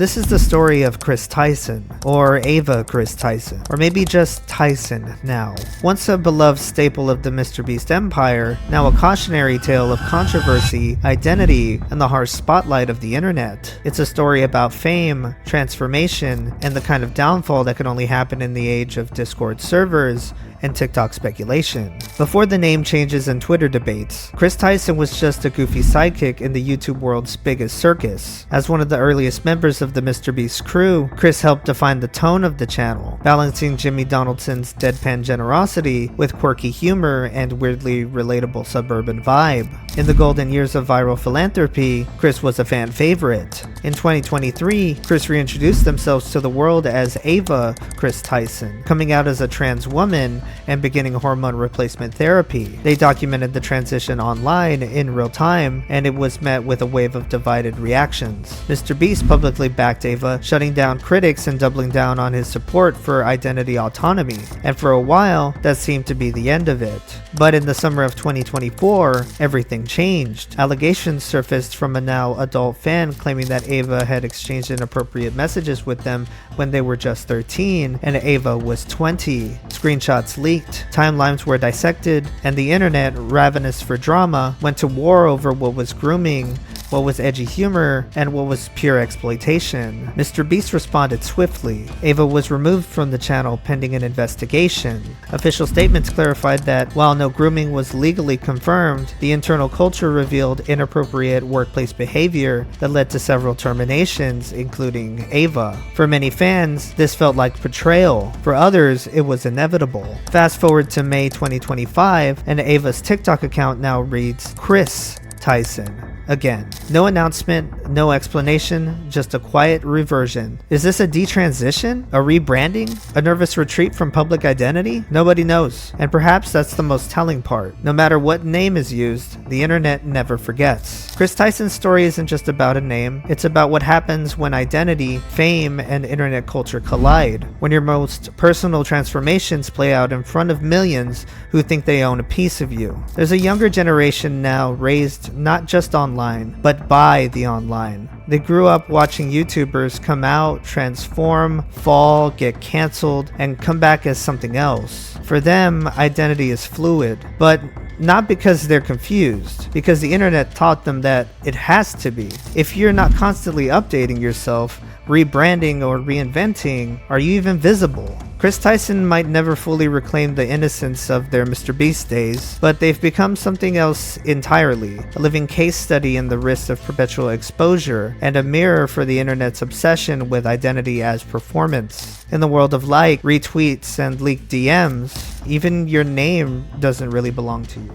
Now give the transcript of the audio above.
This is the story of Chris Tyson, or Ava Kris Tyson, or maybe just Tyson now. Once a beloved staple of the MrBeast empire, now a cautionary tale of controversy, identity, and the harsh spotlight of the internet. It's a story about fame, transformation, and the kind of downfall that can only happen in the age of Discord servers and TikTok speculation. Before the name changes and Twitter debates, Chris Tyson was just a goofy sidekick in the YouTube world's biggest circus. As one of the earliest members of the MrBeast crew, Chris helped define the tone of the channel, balancing Jimmy Donaldson's deadpan generosity with quirky humor and weirdly relatable suburban vibe. In the golden years of viral philanthropy, Chris was a fan favorite. In 2023, Chris reintroduced themselves to the world as Ava Kris Tyson, coming out as a trans woman and beginning hormone replacement therapy. They documented the transition online in real time, and it was met with a wave of divided reactions. MrBeast publicly backed Ava, shutting down critics and doubling down on his support for identity autonomy, and for a while, that seemed to be the end of it. But in the summer of 2024, everything changed. Allegations surfaced from a now adult fan claiming that Ava had exchanged inappropriate messages with them when they were just 13 and Ava was 20. Screenshots leaked, timelines were dissected, and the internet, ravenous for drama, went to war over what was grooming, what was edgy humor, and what was pure exploitation. MrBeast responded swiftly. Ava was removed from the channel pending an investigation. Official statements clarified that while no grooming was legally confirmed, the internal culture revealed inappropriate workplace behavior that led to several terminations, including Ava. For many fans, this felt like betrayal. For others, it was inevitable. Fast forward to May 2025, and Ava's TikTok account now reads Chris Tyson. Again, no announcement, no explanation, just a quiet reversion. Is this a detransition? A rebranding? A nervous retreat from public identity? Nobody knows. And perhaps that's the most telling part. No matter what name is used, the internet never forgets. Chris Tyson's story isn't just about a name, it's about what happens when identity, fame, and internet culture collide. When your most personal transformations play out in front of millions who think they own a piece of you. There's a younger generation now raised not just online, but by the online. They grew up watching YouTubers come out, transform, fall, get canceled, and come back as something else. For them, identity is fluid, but not because they're confused, because the internet taught them that it has to be. If you're not constantly updating yourself, rebranding, or reinventing, are you even visible? Chris Tyson might never fully reclaim the innocence of their MrBeast days, but they've become something else entirely, a living case study in the risks of perpetual exposure, and a mirror for the internet's obsession with identity as performance. In the world of retweets, and leaked DMs, even your name doesn't really belong to you.